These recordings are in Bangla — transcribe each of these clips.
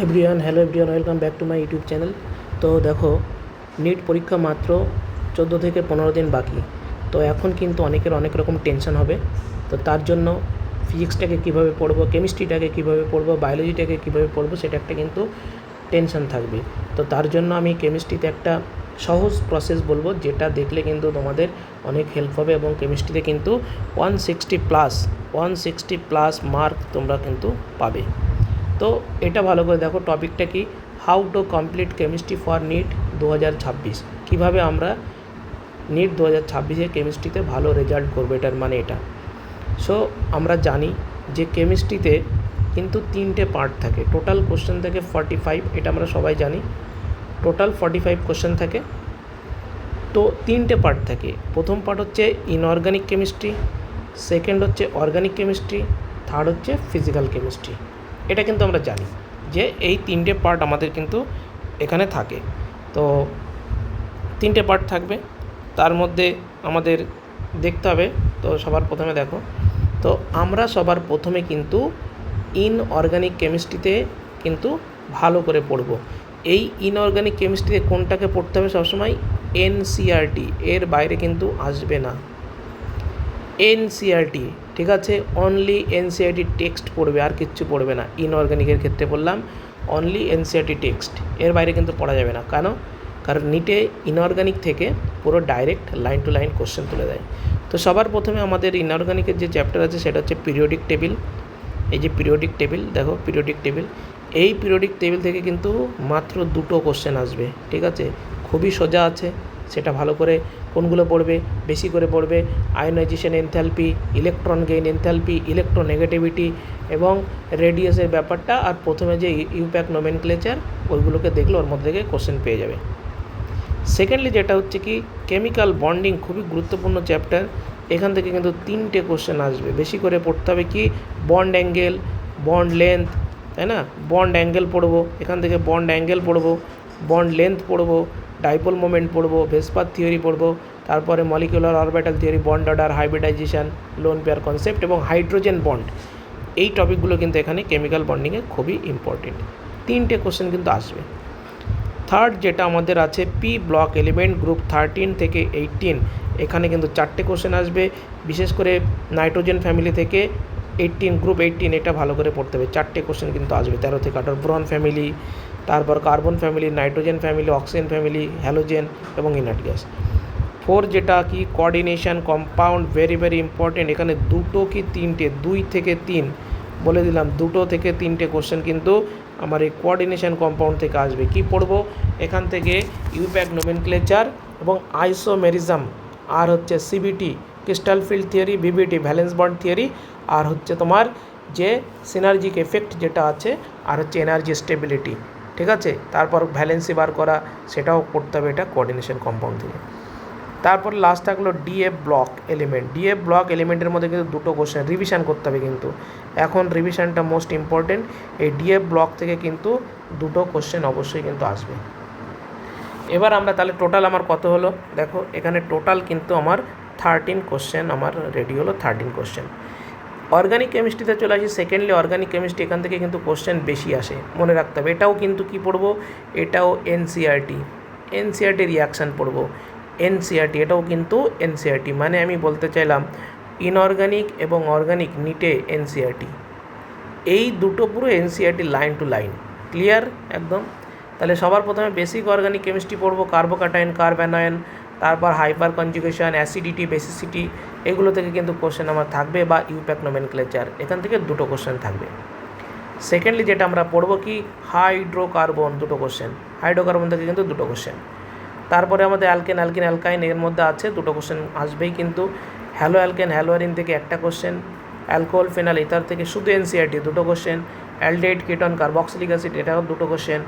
Everyone, hello everyone, welcome back to my YouTube channel. তো দেখো, নিট পরীক্ষা মাত্র 14 থেকে 15 দিন বাকি। তো এখন কিন্তু অনেকের অনেক রকম টেনশন হবে। তো তার জন্য ফিজিক্সটাকে কীভাবে পড়বো, কেমিস্ট্রিটাকে কীভাবে পড়বো, বায়োলজিটাকে কীভাবে পড়বো, সেটা একটা কিন্তু টেনশন থাকবে। তো তার জন্য আমি কেমিস্ট্রিতে একটা সহজ প্রসেস বলবো, যেটা দেখলে কিন্তু তোমাদের অনেক হেল্প হবে। এবং কেমিস্ট্রিতে কিন্তু 160 প্লাস মার্ক তোমরা কিন্তু পাবে। তো এটা ভালো করে দেখো, টপিকটা কি, how to complete chemistry for NEET 2026। কীভাবে আমরা নিট 2026-এ কেমিস্ট্রিতে ভালো রেজাল্ট করবো, এটার মানে এটা। সো আমরা জানি যে কেমিস্ট্রিতে কিন্তু 3টে পার্ট থাকে। টোটাল কোশ্চেন থাকে 45, এটা আমরা সবাই জানি। টোটাল 45 কোশ্চেন থাকে। তো 3টে পার্ট থাকে। প্রথম পার্ট হচ্ছে ইনঅর্গানিক কেমিস্ট্রি, সেকেন্ড হচ্ছে অর্গানিক কেমিস্ট্রি, থার্ড হচ্ছে ফিজিক্যাল কেমিস্ট্রি। এটা কিন্তু আমরা জানি যে এই 3টে পার্ট আমাদের কিন্তু এখানে থাকে। তো 3টে পার্ট থাকবে, তার মধ্যে আমাদের দেখতে হবে। তো সবার প্রথমে দেখো, তো আমরা সবার প্রথমে কিন্তু ইনঅর্গানিক কেমিস্ট্রিতে কিন্তু ভালো করে পড়ব। এই ইনঅর্গানিক কেমিস্ট্রিতে কোনটাকে পড়তে হবে সবসময়? এনসিইআরটি, এর বাইরে কিন্তু আসবে না। এনসিইআরটি, ঠিক আছে, অনলি এনসিইআরটি টেক্সট পড়বে, আর কিচ্ছু পড়বে না। ইনঅর্গানিকের ক্ষেত্রে বললাম অনলি এনসিইআরটি টেক্সট, এর বাইরে কিন্তু পড়া যাবে না। কারণ নিটে ইনঅর্গানিক থেকে পুরো direct line to line question তুলে দেয়। তো সবার প্রথমে আমাদের ইনঅর্গানিকের যে চ্যাপ্টার আছে সেটা হচ্ছে পিরিয়ডিক টেবিল। এই যে পিরিয়ডিক টেবিল, দেখো পিরিয়ডিক টেবিল, এই পিরিয়ডিক টেবিল থেকে কিন্তু মাত্র 2টো কোশ্চেন আসবে, ঠিক আছে। খুবই সোজা আছে, সেটা ভালো করে কোনগুলো পড়বে, বেশি করে পড়বে ionisation enthalpy, electron gain enthalpy, electronegativity এবং রেডিয়াসের ব্যাপারটা। আর প্রথমে যে ইউপ্যাক নোমেনক্লেচার, ওইগুলোকে দেখলে ওর মধ্যে থেকে কোশ্চেন পেয়ে যাবে। সেকেন্ডলি যেটা হচ্ছে কি, কেমিক্যাল বন্ডিং, খুবই গুরুত্বপূর্ণ চ্যাপ্টার। এখান থেকে কিন্তু 3টে কোশ্চেন আসবে। বেশি করে পড়তে হবে কি, বন্ড অ্যাঙ্গেল, বন্ড লেন্থ, তাই না? বন্ড অ্যাঙ্গেল পড়বো, এখান থেকে বন্ড অ্যাঙ্গেল পড়বো, বন্ড লেন্থ পড়বো, ডাইপোল মোমেন্ট পড়বো, ভেসপার থিওরি পড়বো, তারপরে molecular orbital theory, bond order, hybridization, lone pair concept এবং হাইড্রোজেন বন্ড। এই টপিকগুলো কিন্তু এখানে কেমিক্যাল বন্ডিংয়ে খুবই ইম্পর্টেন্ট। 3টে কোশ্চেন কিন্তু আসবে। থার্ড যেটা আমাদের আছে, পি ব্লক এলিমেন্ট, গ্রুপ 13 থেকে 18, এখানে কিন্তু 4টে কোশ্চেন আসবে। বিশেষ করে নাইট্রোজেন ফ্যামিলি থেকে 18, গ্রুপ 18, এটা ভালো করে পড়তে হবে। 4টে কোশ্চেন কিন্তু আসবে 13 থেকে 18, ব্রন ফ্যামিলি, তারপর carbon family, nitrogen family, oxygen family, halogen এবং ইনার্ট গ্যাস। 4 যেটা কি, coordination compound, very very important. এখানে 2 কি 3টে, 2 থেকে 3 বলে দিলাম, 2 থেকে 3টে কোশ্চেন কিন্তু আমার এই কোঅর্ডিনেশন কম্পাউন্ড থেকে আসবে। কি পড়বো এখান থেকে? ইউপ্যাক নোমেনক্লেচার এবং আইসোমেরিজম, আর হচ্ছে CFT, crystal field theory, VBT, valence bond theory, আর হচ্ছে তোমার যে সিনার্জিক এফেক্ট যেটা আছে, আর হচ্ছে এনার্জি স্টেবিলিটি, ঠিক আছে। তারপর ভ্যালেন্সি বার করা, সেটাও করতে হবে, এটা কোঅর্ডিনেশন কম্পাউন্ড থেকে। তারপর লাস্ট থাকলো DF block element. DF block এলিমেন্টের মধ্যে কিন্তু 2টো কোশ্চেন রিভিশন করতে হবে, কিন্তু এখন রিভিশনটা মোস্ট ইম্পর্টেন্ট। এই ডিএফ ব্লক থেকে কিন্তু 2টো কোশ্চেন অবশ্যই কিন্তু আসবে। এবার আমরা তাহলে টোটাল আমার কত হলো দেখো, এখানে টোটাল কিন্তু আমার 13 কোশ্চেন আমার রেডি হলো, 13 কোশ্চেন। অর্গানিক কেমিস্ট্রিতে চলে আসি। সেকেন্ডলি অর্গানিক কেমিস্ট্রি, এখান থেকে কিন্তু কোশ্চেন বেশি আসে, মনে রাখতে হবে। এটাও কিন্তু কি পড়বো, এটাও এনসিইআরটি রিয়াকশান পড়বো। এনসিইআরটি, এটাও কিন্তু এনসিইআরটি, মানে আমি বলতে চাইলাম ইনঅর্গানিক এবং অর্গানিক নিটে এনসিইআরটি, এই দুটো পুরো NCERT line to line, clear একদম। তাহলে সবার প্রথমে বেসিক অর্গানিক কেমিস্ট্রি পড়বো, কার্বোকাটায়ন, কার্বানায়ন, তারপর হাইপার কনজুগেশন, অ্যাসিডিটি, বেসিসিটি, এগুলো থেকে কিন্তু কোশ্চেন আমার থাকবে, বা ইউপ্যাক নোমেনক্লেচার, এখান থেকে 2টো কোশ্চেন থাকবে। সেকেন্ডলি যেটা আমরা পড়বো কি, হাইড্রোকার্বন, 2টো কোশ্চেন, হাইড্রোকার্বন থেকে কিন্তু 2টো কোশ্চেন। তারপরে আমাদের অ্যালকাইন, এর মধ্যে আছে 2টো কোশ্চেন আসবেই কিন্তু। হ্যালো অ্যালকেন, হ্যালোয়ারিন থেকে একটা কোশ্চেন, অ্যালকোহল, ফেনাল, ইথার থেকে শুধু এনসিইআরটি 2টো question, aldehyde, ketone, carboxylic acid, এটাও 2টো কোশ্চেন,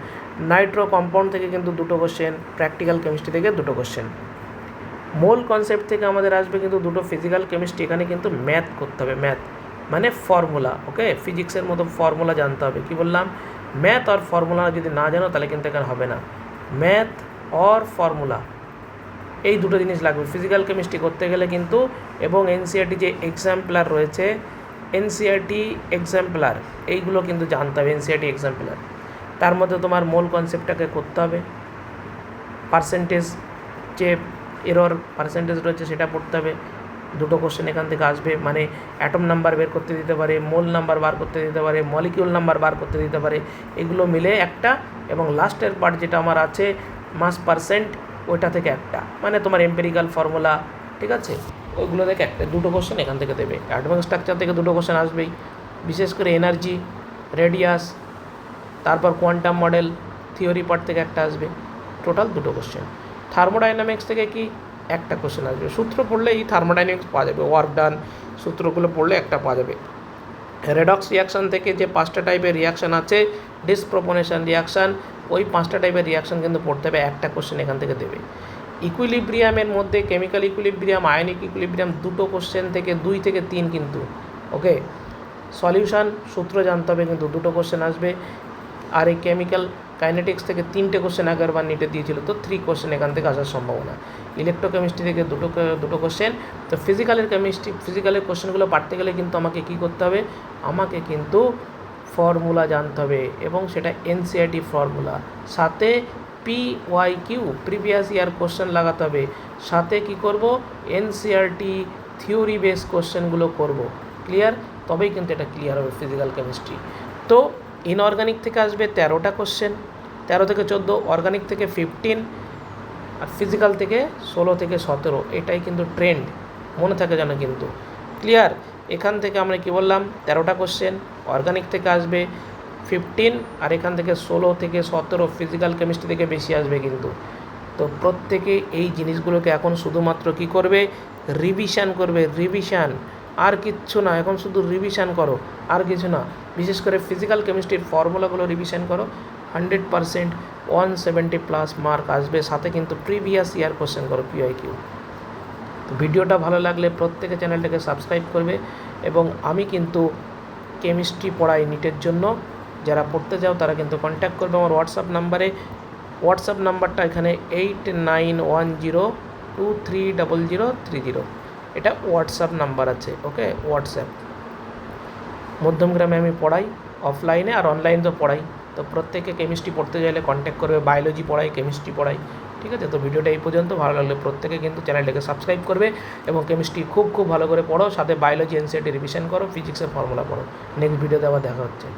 নাইট্রো কম্পাউন্ড থেকে কিন্তু 2টো কোশ্চেন, প্র্যাকটিক্যাল কেমিস্ট্রি থেকে 2টো কোশ্চেন। মোল কনসেপ্ট থেকে আমাদের আসবে কিন্তু 2টো ফিজিক্যাল কেমিস্ট্রি, এখানে কিন্তু ম্যাথ করতে হবে, ম্যাথ মানে ফর্মুলা, ওকে, ফিজিক্সের মতো ফর্মুলা জানতে হবে। কি বললাম? ম্যাথ আর ফর্মুলা যদি না জানো তাহলে কিন্তু এখানে হবে না। ম্যাথ আর ফর্মুলা, এই 2টো জিনিস লাগবে ফিজিক্যাল কেমিস্ট্রি করতে গেলে কিন্তু। এবং এনসিইআরটি যে এক্সাম্পলার রয়েছে, এনসিইআরটি এক্সাম্পলার, এইগুলো কিন্তু জানতে হবে, এনসিইআরটি এক্সাম্পলার। তার মধ্যে তোমার মোল কনসেপ্টটাকে করতে হবে, পার্সেন্টেজ যে এরর পার্সেন্টেজ রয়েছে সেটা পড়তে হবে। দুটো কোশ্চেন এখান থেকে আসবে, মানে অ্যাটম নাম্বার বের করতে দিতে পারে, মোল নাম্বার বার করতে দিতে পারে, মলিকিউল নাম্বার বার করতে দিতে পারে, এগুলো মিলে একটা। এবং লাস্টের পার্ট যেটা আমার আছে মাস পার্সেন্ট, ওইটা থেকে একটা, মানে তোমার এম্পেরিক্যাল ফর্মুলা, ঠিক আছে, ওইগুলো থেকে একটা, দুটো কোশ্চেন এখান থেকে দেবে। অ্যাডভান্স স্ট্রাকচার থেকে দুটো কোশ্চেন আসবেই, বিশেষ করে এনার্জি, রেডিয়াস, তারপর কোয়ান্টাম মডেল থিওরি পার্ট থেকে একটা আসবে, টোটাল দুটো কোশ্চেন। থার্মোডাইনামিক্স থেকে কি একটা কোশ্চেন আসবে, সূত্র পড়লেই থার্মোডাইনামিক্স পাওয়া যাবে, ওয়ার্ক ডান সূত্রগুলো পড়লে একটা পাওয়া যাবে। রেডক্স রিয়াকশান থেকে যে 5টা টাইপের রিয়াকশান আছে, ডিসপ্রপোনেশন রিয়াকশান, ওই 5টা টাইপের রিয়াকশান কিন্তু পড়তে হবে, একটা কোশ্চেন এখান থেকে দেবে। ইকুইলিব্রিয়ামের মধ্যে কেমিক্যাল ইকুইলিব্রিয়াম, আয়নিক ইকুইলিব্রিয়াম, দুটো কোশ্চেন থেকে 2 থেকে 3 কিন্তু, ওকে। সলিউশন সূত্র জানতে হবে, কিন্তু দুটো কোশ্চেন আসবে। আর এই কেমিক্যাল কাইনেটিক্স থেকে 3টে কোশ্চেন আগেরবার নিটে দিয়েছিল, তো 3 কোশ্চেন এখান থেকে আসার সম্ভাবনা। ইলেকট্রোকেমিস্ট্রি থেকে দুটো কোশ্চেন। তো ফিজিক্যালের কোশ্চেনগুলো পারতে গেলে কিন্তু আমাকে কী করতে হবে, আমাকে কিন্তু ফর্মুলা জানতে হবে, এবং সেটা এনসিইআরটি ফর্মুলা, সাথে PYQ প্রিভিয়াস ইয়ার কোশ্চেন লাগাতে হবে, সাথে কি করব, এনসিইআরটি থিওরি বেস কোশ্চেনগুলো করব। ক্লিয়ার? তবেই কিন্তু এটা ক্লিয়ার হবে ফিজিক্যাল কেমিস্ট্রি। তো ইনঅর্গানিক থেকে আসবে 13টা কোশ্চেন, 13 থেকে 14, অর্গানিক থেকে 15, আর ফিজিক্যাল থেকে 16 থেকে 17। এটাই কিন্তু ট্রেন্ড, মনে থাকে যেন কিন্তু। ক্লিয়ার? এখান থেকে আমরা কি বললাম, 13টা কোশ্চেন, অর্গানিক থেকে আসবে 15, আর এখান থেকে 16 থেকে 17 ফিজিক্যাল কেমিস্ট্রি থেকে বেশি আসবে কিন্তু। তো প্রত্যেকে এই জিনিসগুলোকে এখন শুধুমাত্র কি করবে, রিভিশন করবে, রিভিশন, আর কিচ্ছু না, এখন শুধু রিভিশন করো, আর কিছু না। বিশেষ করে ফিজিক্যাল কেমিস্ট্রির ফর্মুলাগুলো রিভিশন করো, 100% 170+ মার্ক আসবে, সাথে কিন্তু প্রিভিয়াস ইয়ার কোশ্চেন করো PYQ। তো ভিডিওটা ভালো লাগলে প্রত্যেকে চ্যানেলটাকে সাবস্ক্রাইব করবে, এবং আমি কিন্তু কেমিস্ট্রি পড়াই নিটের জন্য, যারা পড়তে চাও তারা কিন্তু কন্ট্যাক্ট করবে আমার হোয়াটসঅ্যাপ নাম্বারে। হোয়াটসঅ্যাপ নাম্বারটা এখানে 8910230030, এটা হোয়াটসঅ্যাপ নাম্বার আছে, ওকে, হোয়াটসঅ্যাপ। মধ্যমগ্রামে আমি পড়াই, অফলাইনে আর অনলাইনে তো পড়াই। তো প্রত্যেকে কেমিস্ট্রি পড়তে চাইলে কন্ট্যাক্ট করবে, বায়োলজি পড়াই, কেমিস্ট্রি পড়াই, ঠিক আছে। তো ভিডিওটা এই পর্যন্ত, ভালো লাগলে প্রত্যেকে কিন্তু চ্যানেলটাকে সাবস্ক্রাইব করবে, এবং কেমিস্ট্রি খুব ভালো করে পড়ো, সাথে বায়োলজি এনসিইআরটি রিভিশন করো, ফিজিক্সের ফর্মুলা পড়ো। নেক্সট ভিডিওতে আবার দেখা হচ্ছে।